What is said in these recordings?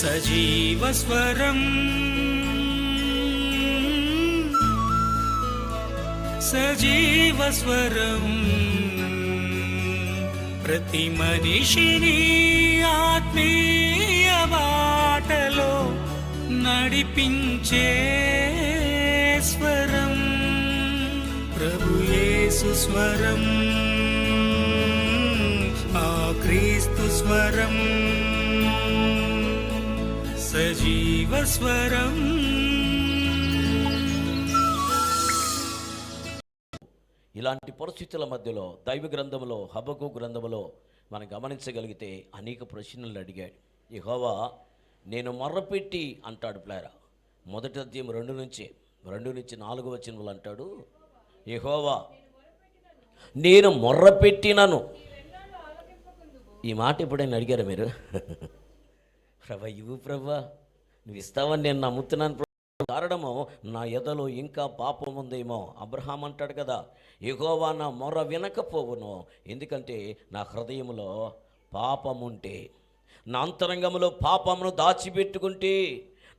సజీవస్వరం సజీవస్వరం ప్రతి మనిషిని ఆత్మీయ బాటలో నడిపించే స్వరం ప్రభు యేసు స్వరం ఆ క్రీస్తు స్వరం సజీవస్వరం. ఇలాంటి పరిస్థితుల మధ్యలో దైవ గ్రంథంలో హబక్కు గ్రంథంలో మనం గమనించగలిగితే అనేక ప్రశ్నలు అడిగాడు. యెహోవా నేను మొర్రపెట్టి అంటాడు ప్లేరా. మొదటి అధ్యాయం 2 నుంచి 4 వచనములు అంటాడు, యెహోవా నేను మొర్రపెట్టినను. ఈ మాట ఎప్పుడైనా అడిగారా మీరు? ప్రభా ఇవ్వు ప్రభా, నువ్వు ఇస్తావని నేను నమ్ముతున్నాను. కారణము నా ఎదలో ఇంకా పాపం ఉందేమో. అబ్రహాం అంటాడు కదా, యెహోవా నా మొర్ర వినకపోవును, ఎందుకంటే నా హృదయంలో పాపముంటే, నా అంతరంగములో పాపమును దాచిపెట్టుకుంటే,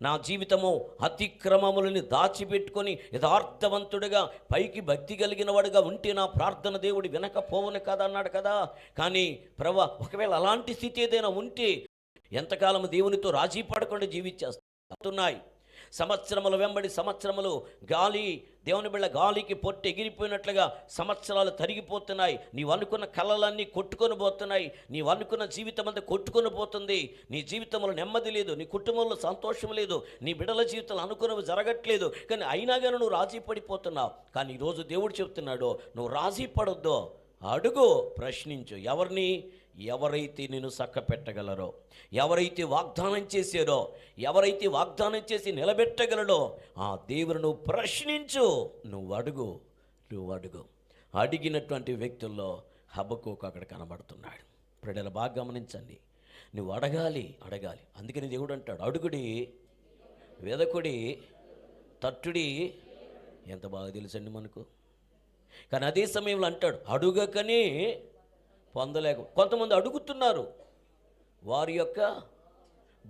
నా జీవితము అతిక్రమములని దాచిపెట్టుకొని యథార్థవంతుడిగా పైకి భక్తి కలిగిన వాడుగా ఉంటే నా ప్రార్థన దేవుడు వినకపోవును కదా అన్నాడు కదా. కానీ ప్రభా ఒకవేళ అలాంటి స్థితి ఏదైనా ఉంటే ఎంతకాలము దేవునితో రాజీ పడకుండా జీవించేస్తున్నాయి. సంవత్సరముల వెంబడి సంవత్సరములు గాలి, దేవుని బిళ్ళ గాలికి పొట్టి ఎగిరిపోయినట్లుగా సంవత్సరాలు తరిగిపోతున్నాయి. నీవు అనుకున్న కళలన్నీ కొట్టుకొని పోతున్నాయి. నీవు అనుకున్న జీవితం అంతా కొట్టుకొని పోతుంది. నీ జీవితంలో నెమ్మది లేదు, నీ కుటుంబంలో సంతోషం లేదు, నీ బిడ్డల జీవితంలో అనుకున్నవి జరగట్లేదు. కానీ అయినా కానీ నువ్వు రాజీ పడిపోతున్నావు. కానీ ఈరోజు దేవుడు చెప్తున్నాడు, నువ్వు రాజీ పడొద్దు, అడుగు, ప్రశ్నించు. ఎవరైతే నేను చక్కపెట్టగలరో, ఎవరైతే వాగ్దానం చేశారో, ఎవరైతే వాగ్దానం చేసి నిలబెట్టగలడో ఆ దేవుని నువ్వు ప్రశ్నించు, నువ్వు అడుగు. అడిగినటువంటి వ్యక్తుల్లో హబక్కూకు అక్కడ కనబడుతున్నాడు. ప్రజలు బాగా గమనించండి, నువ్వు అడగాలి. అందుకని దేవుడు అంటాడు, అడుగుడి, వెదకుడి, తట్టుడి. ఎంత బాగా తెలుసండి మనకు. కానీ అదే సమయంలో అంటాడు, అడుగకనే పొందలేక. కొంతమంది అడుగుతున్నారు, వారి యొక్క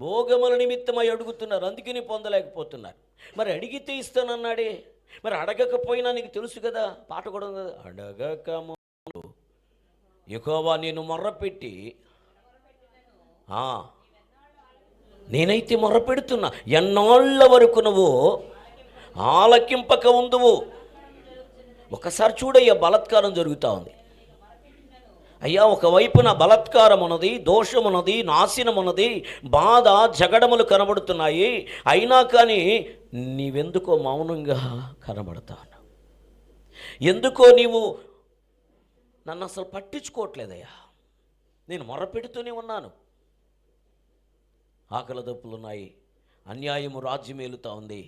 భోగముల నిమిత్తమై అడుగుతున్నారు, అందుకని పొందలేకపోతున్నారు. మరి అడిగితే ఇస్తానన్నాడే, మరి అడగకపోయినా నీకు తెలుసు కదా, పాట కూడా ఉంది కదా, అడగకము యెహోవా నేను మొర్రపెట్టి, నేనైతే మొర్రపెడుతున్నా, ఎన్నాళ్ళ వరకు నువ్వు ఆలకింపక ఉందువు. ఒకసారి చూడయ్యా, బలాత్కారం జరుగుతూ ఉంది. అయ్యా ఒకవైపున బలాత్కారం ఉన్నది, దోషం ఉన్నది, నాశనం ఉన్నది, బాధ, జగడములు కనబడుతున్నాయి. అయినా కానీ నీవెందుకో మౌనంగా కనబడతాను? ఎందుకో నీవు నన్ను అసలు పట్టించుకోవట్లేదయ్యా. నేను మొర్రపెడుతూనే ఉన్నాను. ఆకలి దప్పులున్నాయి, అన్యాయము రాజ్యం ఏలుతూ ఉంది.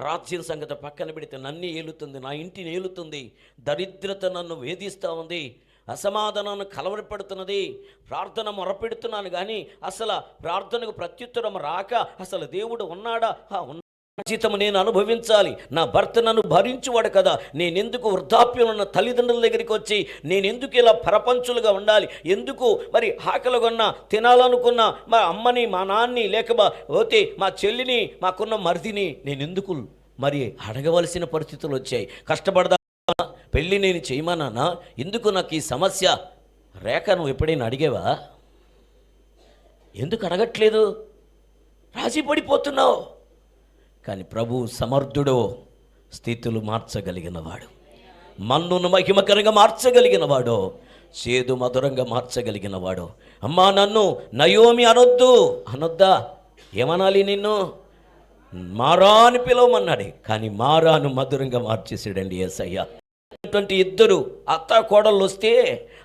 రాజ్యం సంగతి పక్కన పెడితే నన్ను ఏలుతుంది, నా ఇంటిని ఏలుతుంది. దరిద్రత నన్ను వేధిస్తూ ఉంది, అసమాధానాన్ని కలవరపెడుతున్నది. ప్రార్థన మొరపెడుతున్నాను కానీ అసలు ప్రార్థనకు ప్రత్యుత్తరం రాక అసలు దేవుడు ఉన్నాడా? జీతము నేను అనుభవించాలి, నా భర్త నన్ను భరించువాడు కదా, నేనెందుకు వృద్ధాప్యం ఉన్న తల్లిదండ్రుల దగ్గరికి వచ్చి నేనెందుకు ఇలా పరపంచులుగా ఉండాలి? ఎందుకు మరి ఆకలిగొన్న తినాలనుకున్న మా అమ్మని, మా నాన్ని, లేకపోతే మా చెల్లిని, మాకున్న మరిదిని నేనెందుకు మరి అడగవలసిన పరిస్థితులు వచ్చాయి? కష్టపడదా పెళ్ళి నేను చేయమన్నానా? ఎందుకు నాకు ఈ సమస్య? రేఖ నువ్వు ఎప్పుడైనా అడిగేవా? ఎందుకు అడగట్లేదు? రాజీ పడిపోతున్నావు. కానీ ప్రభు సమర్థుడు, స్థితులు మార్చగలిగినవాడు, మన్నును మహిమకరంగా మార్చగలిగినవాడు, చేదు మధురంగా మార్చగలిగినవాడు. అమ్మా నన్ను నయోమి అనొద్దా? ఏమనాలి? నిన్ను మారా అని పిలవమన్నాడు, కానీ మారాను మధురంగా మార్చేసాడండి యేసయ్య. ఇద్దరు అత్త కోడళ్ళు వస్తే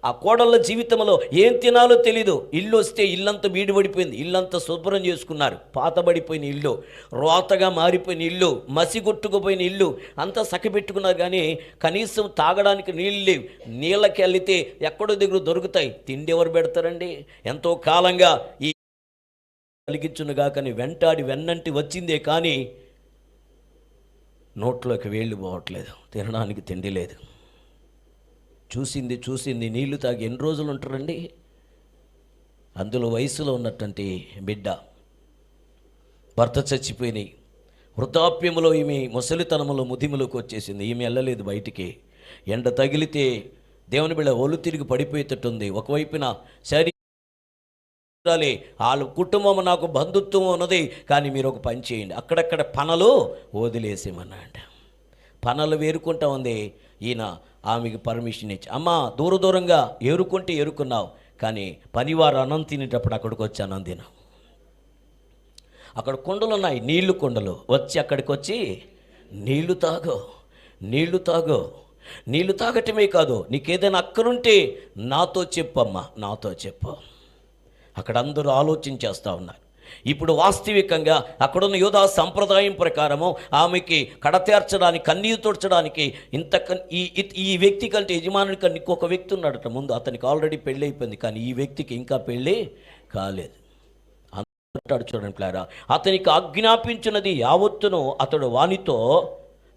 ఆ కోడళ్ళ జీవితంలో ఏం తినాలో తెలీదు. ఇల్లు వస్తే ఇల్లంతా బీడిపడిపోయింది, ఇల్లంతా శుభ్రం చేసుకున్నారు. పాతబడిపోయిన ఇల్లు, రోతగా మారిపోయిన ఇల్లు, మసిగొట్టుకుపోయిన ఇల్లు అంతా సఖపెట్టుకున్నారు. కానీ కనీసం తాగడానికి నీళ్ళు లేవు. నీళ్ళకి వెళ్తే ఎక్కడో దగ్గర దొరుకుతాయి, తిండి ఎవరు పెడతారండి? ఎంతో కాలంగా ఈ కలిగించునుగా కానీ వెంటాడి వెన్నంటి వచ్చిందే కానీ నోట్లోకి వేళ్ళు పోవట్లేదు, తినడానికి తిండి లేదు. చూసింది నీళ్లు తాగి ఎన్ని రోజులు ఉంటారండి? అందులో వయసులో ఉన్నటువంటి బిడ్డ భర్త చచ్చిపోయినాయి. వృద్ధాప్యములో ఈమె ముసలితనములో ముదిములోకి వచ్చేసింది. ఈమె వెళ్ళలేదు బయటికి. ఎండ తగిలితే దేవుని బిడ్డ ఒళ్ళు తిరిగి పడిపోయేటట్టుంది. ఒకవైపున శరీరాలే వాళ్ళ కుటుంబం నాకు బంధుత్వం ఉన్నది, కానీ మీరు ఒక పని చేయండి, అక్కడక్కడ పనులు వదిలేసేమన్నాడు. పనులు వేరుకుంటా ఉంది. ఈయన ఆమెకి పర్మిషన్ ఇచ్చి, అమ్మ దూరంగా ఏరుకుంటే ఏరుకున్నావు, కానీ పనివారు అన్నం తినేటప్పుడు అక్కడికి వచ్చి అన్నం తిన. అక్కడ కుండలు ఉన్నాయి, నీళ్లు కుండలు, వచ్చి అక్కడికి వచ్చి నీళ్లు తాగు. నీళ్లు తాగటమే కాదు, నీకేదైనా అక్కరుంటే నాతో చెప్పమ్మా, నాతో చెప్పు. అక్కడ అందరూ ఆలోచించేస్తూ ఉన్నారు. ఇప్పుడు వాస్తవికంగా అక్కడున్న యోధా సంప్రదాయం ప్రకారము ఆమెకి కడతేర్చడానికి, కన్నీరు తోడ్చడానికి ఈ వ్యక్తి కంటే యజమానుడి కంటే ఇంకొక వ్యక్తి ఉన్నాడట ముందు. అతనికి ఆల్రెడీ పెళ్ళి అయిపోయింది, కానీ ఈ వ్యక్తికి ఇంకా పెళ్ళి కాలేదు. అంటాడు చూడండి ప్లారా, అతనికి ఆజ్ఞాపించినది యావత్తును అతడు వానితో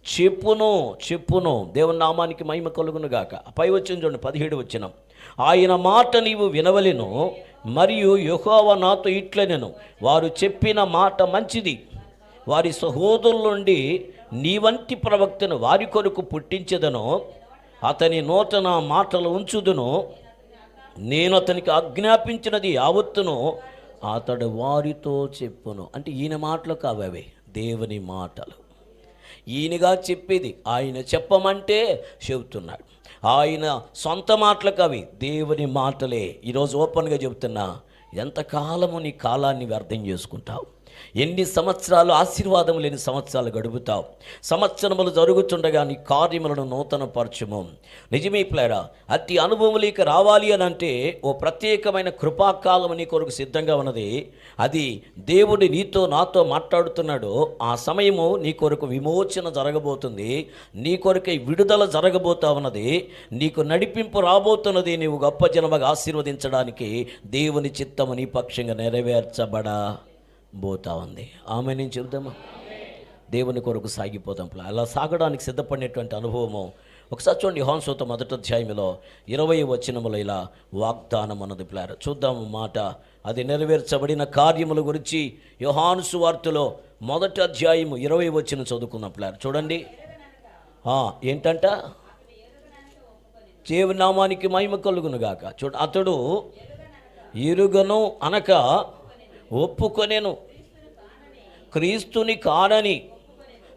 చెప్పును. దేవుని నామానికి మహిమ కలుగును గాక. పై వచ్చిన చూడండి 17 వచనం, ఆయన మాట నీవు వినవలెను, మరియు యెహోవా నాతో ఇట్లనెను, వారు చెప్పిన మాట మంచిది, వారి సహోదరుల నుండి నీ వంటి ప్రవక్తను వారి కొరకు పుట్టించెదను, అతని నోట నా మాటలు ఉంచుదును, నేను అతనికి ఆజ్ఞాపించినది యావత్తును అతడు వారితో చెప్పును. అంటే ఈయన మాటలు కావే, దేవుని మాటలు. ఈయనగా చెప్పేది, ఆయన చెప్పమంటే చెబుతున్నాడు. ఆయన సొంత మాటలకు అవి దేవుని మాటలే. ఈరోజు ఓపెన్గా చెబుతున్నా, ఎంతకాలము నీ కాలాన్ని వ్యర్థం చేసుకుంటావు? ఎన్ని సంవత్సరాలు ఆశీర్వాదం లేని సంవత్సరాలు గడుపుతావు? సంవత్సరములు జరుగుతుండగా నీ కార్యములను నూతనపరచుము. నిజమే ప్లేరా, అతి అనుభవంలోకి రావాలి అని అంటే ఓ ప్రత్యేకమైన కృపాకాలం నీ కొరకు సిద్ధంగా ఉన్నది. అది దేవుడు నీతో నాతో మాట్లాడుతున్నాడు. ఆ సమయము నీ కొరకు విమోచన జరగబోతుంది, నీ కొరకై విడుదల జరగబోతా ఉన్నది, నీకు నడిపింపు రాబోతున్నది. నీవు గొప్ప జనముగా ఆశీర్వదించడానికి దేవుని చిత్తము నీ పక్షంగా నెరవేర్చబడబోతా ఉంది. ఆమె నేను చెబుదామా? దేవుని కొరకు సాగిపోతాం. అలా సాగడానికి సిద్ధపడినటువంటి అనుభవము ఒకసారి చూడండి. యోహాను సువార్త 1వ అధ్యాయంలో 20వ వచనములో ఇలా వాగ్దానం అన్నది ప్లార చూద్దాము మాట. అది నెరవేర్చబడిన కార్యముల గురించి యోహాను సువార్తలో 1వ అధ్యాయము 20వ వచనం చదువుకున్న ప్లార చూడండి. ఏంటంట? దేవుని నామానికి మహిమ కలుగును గాక. అతడు ఎరుగను అనక ఒప్పుకొనేను, క్రీస్తుని కానని.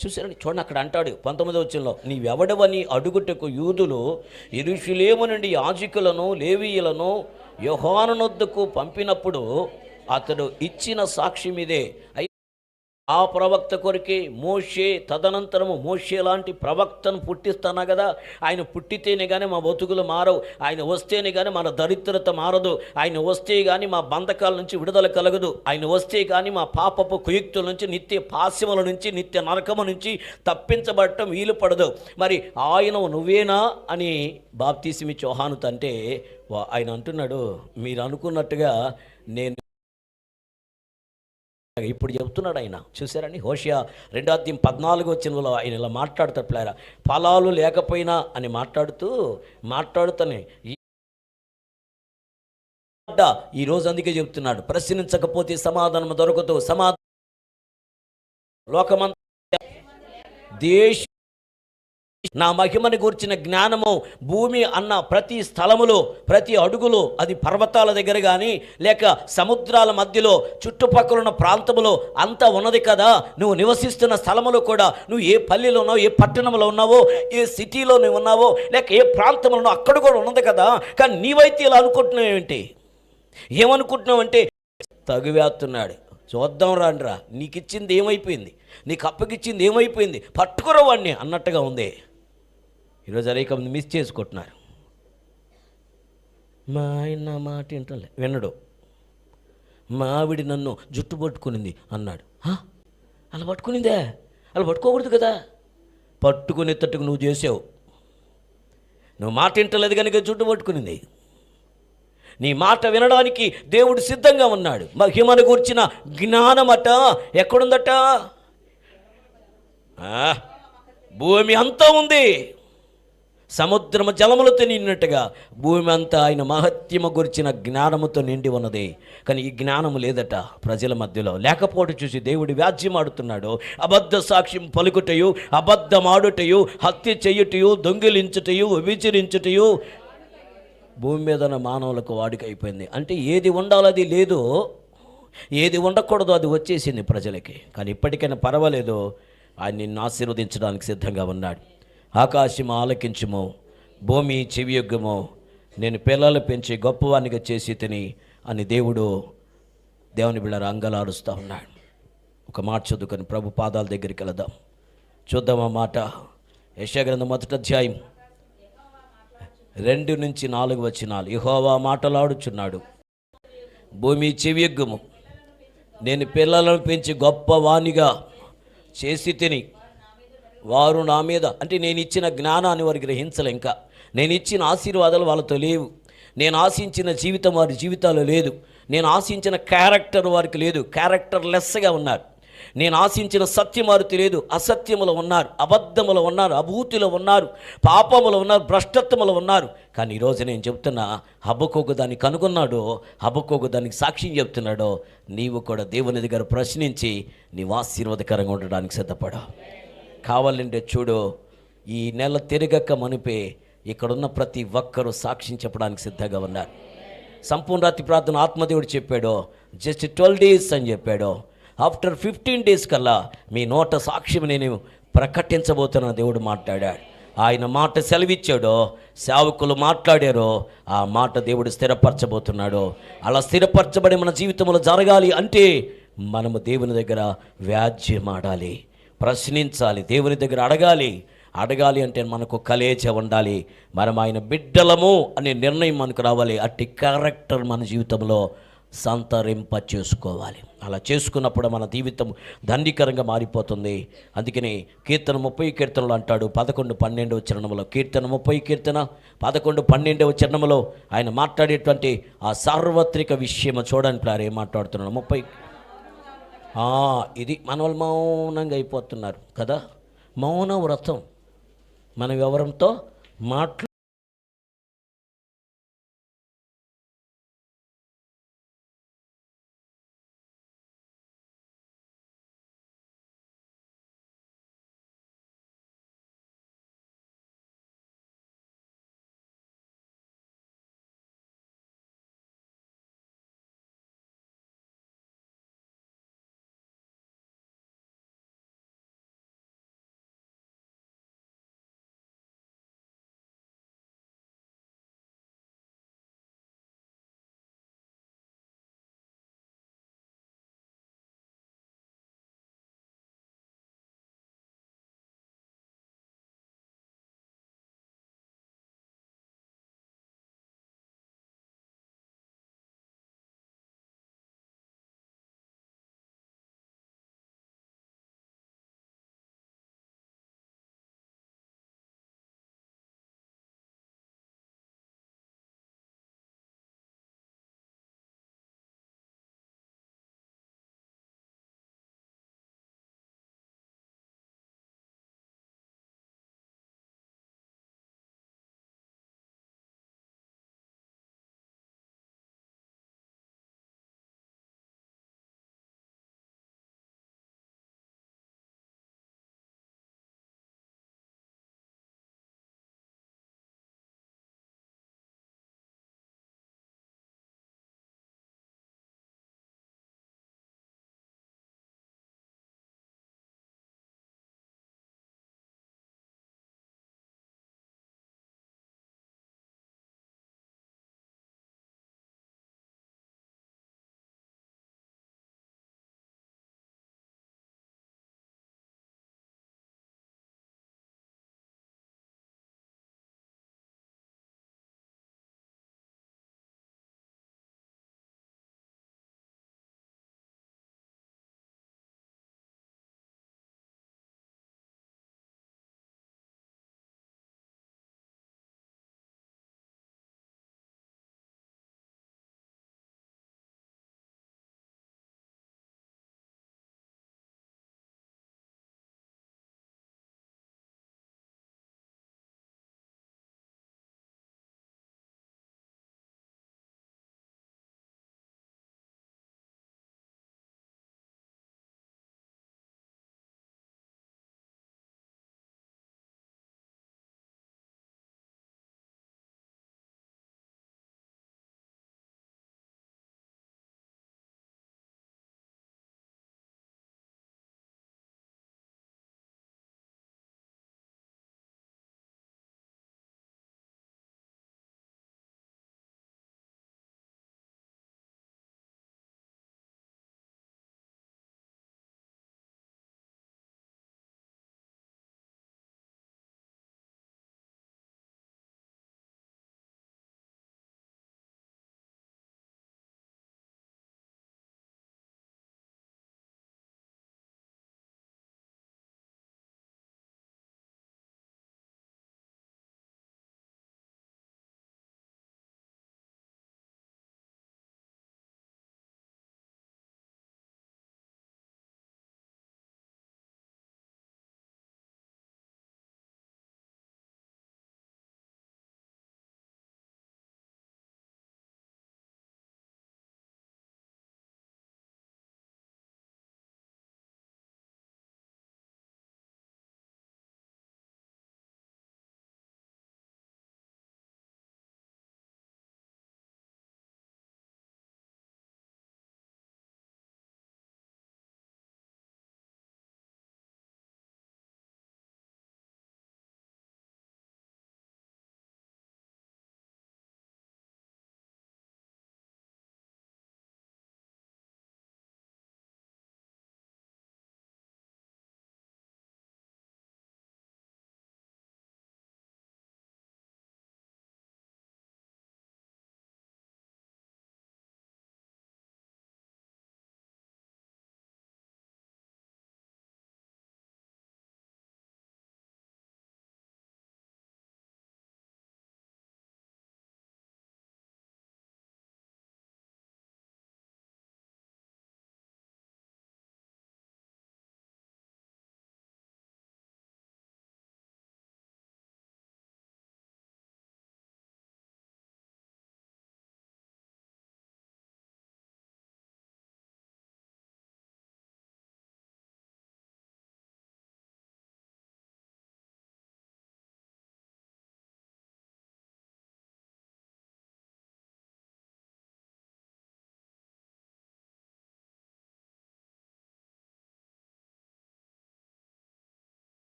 చూసారండి, చూడండి అక్కడ అంటాడు 19వ వచనంలో, నీవెవడవని అడుగుటకు యూదులు యెరూషలేము నుండి యాజకులను లేవీయులను యోహానునొద్దకు పంపినప్పుడు అతడు ఇచ్చిన సాక్ష్యం ఇదే. ఆ ప్రవక్త కొరికే మోషే, తదనంతరము మోషే లాంటి ప్రవక్తను పుట్టిస్తానా కదా. ఆయన పుట్టితేనే కానీ మా బతుకులు మారవు, ఆయన వస్తేనే కానీ మన దరిద్రత మారదు, ఆయన వస్తే కానీ మా బంధకాల నుంచి విడుదల కలగదు, ఆయన వస్తే కానీ మా పాపపు కుయుక్తుల నుంచి, నిత్య పాశ్యముల నుంచి, నిత్య నరకము నుంచి తప్పించబడటం వీలు పడదు. మరి ఆయన నువ్వేనా అని బాప్తీసమిచ్చి యోహానుతో అంటే ఆయన అంటున్నాడు, మీరు అనుకున్నట్టుగా నేను ఇప్పుడు చెబుతున్నాడు ఆయన. చూసారని హోషియా 2:14 వచనంలో ఆయన ఇలా మాట్లాడతాడు ప్లేరా, ఫలాలు లేకపోయినా అని మాట్లాడుతూనే ఈరోజు అందుకే చెబుతున్నాడు, ప్రశ్నించకపోతే సమాధానం దొరకదు. లోకమంతా దేశ నా మహిమని గురించిన జ్ఞానము భూమి అన్న ప్రతి స్థలములో, ప్రతి అడుగులో, అది పర్వతాల దగ్గర కానీ లేక సముద్రాల మధ్యలో చుట్టుపక్కల ఉన్న ప్రాంతంలో అంతా ఉన్నది కదా. నువ్వు నివసిస్తున్న స్థలములో కూడా, నువ్వు ఏ పల్లెలో ఉన్నావో, ఏ పట్టణంలో ఉన్నావో, ఏ సిటీలో నువ్వు ఉన్నావో, లేక ఏ ప్రాంతంలో ఉన్నావో అక్కడ కూడా ఉన్నది కదా. కానీ నీవైతే ఇలా అనుకుంటున్నావు ఏంటి? ఏమనుకుంటున్నావంటే తగువేస్తున్నాడు, చూద్దాం రాండ్రా, నీకు ఇచ్చింది ఏమైపోయింది, నీకు అప్పగిచ్చింది ఏమైపోయింది, పట్టుకురా వాడిని అన్నట్టుగా ఉంది. ఈరోజు అనేక మంది మిస్ చేసుకుంటున్నారు. మా ఆయన నా మాట ఏంటలే వినడు, మా ఆవిడ నన్ను జుట్టు పట్టుకునింది అన్నాడు. అలా పట్టుకునిందే? అలా పట్టుకోకూడదు కదా. పట్టుకునేటట్టుకు నువ్వు చేసావు, నువ్వు మాట వింటలేదు కనుక జుట్టు పట్టుకునింది. నీ మాట వినడానికి దేవుడు సిద్ధంగా ఉన్నాడు. మహిమను కూర్చిన జ్ఞానమట ఎక్కడుందట? భూమి అంతా ఉంది, సముద్రము జలములతో నిండినట్టుగా భూమి అంతా ఆయన మహత్యము గురించిన జ్ఞానముతో నిండి ఉన్నది. కానీ ఈ జ్ఞానము లేదట ప్రజల మధ్యలో. లేకపోవడం చూసి దేవుడు వ్యాజ్యమాడుతున్నాడు. అబద్ధ సాక్ష్యం పలుకుటయు, అబద్ధమాడుటయు, హత్య చేయుటయు, దొంగిలించుటయు, వ్యభిచరించుటయు భూమి మీద ఉన్న మానవులకు వాడిక అయిపోయింది. అంటే ఏది ఉండాలో అది లేదు, ఏది ఉండకూడదో అది వచ్చేసింది ప్రజలకి. కానీ ఇప్పటికైనా పర్వాలేదు, ఆయన నిన్ను ఆశీర్వదించడానికి సిద్ధంగా ఉన్నాడు. ఆకాశం ఆలకించుము, భూమి చెవియొగ్గుము, నేను పిల్లలు పెంచి గొప్పవానిగా చేసి తిని అని దేవుని బిళ్ళ అంగలారుస్తూ ఉన్నాడు. ఒక మాట చదువుకొని ప్రభు పాదాల దగ్గరికి వెళదాం. చూద్దాం ఆ మాట. యెషయా గ్రంథం 1వ అధ్యాయం 2-4 వచనాలు. యెహోవా మాటలాడుచున్నాడు, భూమి చెవియొగ్గుము, నేను పిల్లలను పెంచి గొప్పవానిగా చేసి తిని వారు నా మీద, అంటే నేను ఇచ్చిన జ్ఞానాన్ని వారు గ్రహించలే. ఇంకా నేను ఇచ్చిన ఆశీర్వాదాలు వాళ్ళతో లేవు. నేను ఆశించిన జీవితం వారి జీవితాలు లేదు. నేను ఆశించిన క్యారెక్టర్ వారికి లేదు, క్యారెక్టర్ లెస్గా ఉన్నారు. నేను ఆశించిన సత్యం వారికి లేదు, అసత్యములో ఉన్నారు, అబద్ధములో ఉన్నారు, అభూతిలో ఉన్నారు, పాపములో ఉన్నారు, భ్రష్టత్వములో ఉన్నారు. కానీ ఈరోజు నేను చెప్తున్నా, హబక్కూకు దాన్ని కనుగొన్నాడు, హబక్కూకు దానికి సాక్ష్యం చెప్తున్నాడు. నీవు కూడా దేవుని దగ్గర ప్రశ్నించి నీవు ఆశీర్వాదకరంగా ఉండడానికి సిద్ధపడు. కావాలంటే చూడు, ఈ నెల తిరగక మనిపే ఇక్కడున్న ప్రతి ఒక్కరూ సాక్ష్యం చెప్పడానికి సిద్ధంగా ఉన్నారు. సంపూర్ణ రాత్రి ప్రార్థన ఆత్మదేవుడు చెప్పాడు, జస్ట్ 12 days అని చెప్పాడు. ఆఫ్టర్ 15 days కల్లా మీ నోట సాక్ష్యం నేను ప్రకటించబోతున్న దేవుడు మాట్లాడాడు. ఆయన మాట సెలవిచ్చాడో, సేవకులు మాట్లాడారో, ఆ మాట దేవుడు స్థిరపరచబోతున్నాడు. అలా స్థిరపరచబడి మన జీవితంలో జరగాలి అంటే మనము దేవుని దగ్గర వ్యాజ్యమాడాలి, ప్రశ్నించాలి, దేవుని దగ్గర అడగాలి అంటే మనకు కలేజ ఉండాలి. మనం ఆయన బిడ్డలము అనే నిర్ణయం మనకు రావాలి. అట్టి క్యారెక్టర్ మన జీవితంలో సంతరింప చేసుకోవాలి. అలా చేసుకున్నప్పుడు మన జీవితం దండికరంగా మారిపోతుంది. అందుకని కీర్తన 30 కీర్తనలు అంటాడు 11-12 చరణములో, కీర్తన 30 కీర్తన 11-12 చరణములో ఆయన మాట్లాడేటువంటి ఆ సార్వత్రిక విషయం చూడండి. ఏం మాట్లాడుతున్నాడు 30. ఇది మన వాళ్ళు మౌనంగా అయిపోతున్నారు కదా. మౌన వ్రతం. మనం ఎవరితో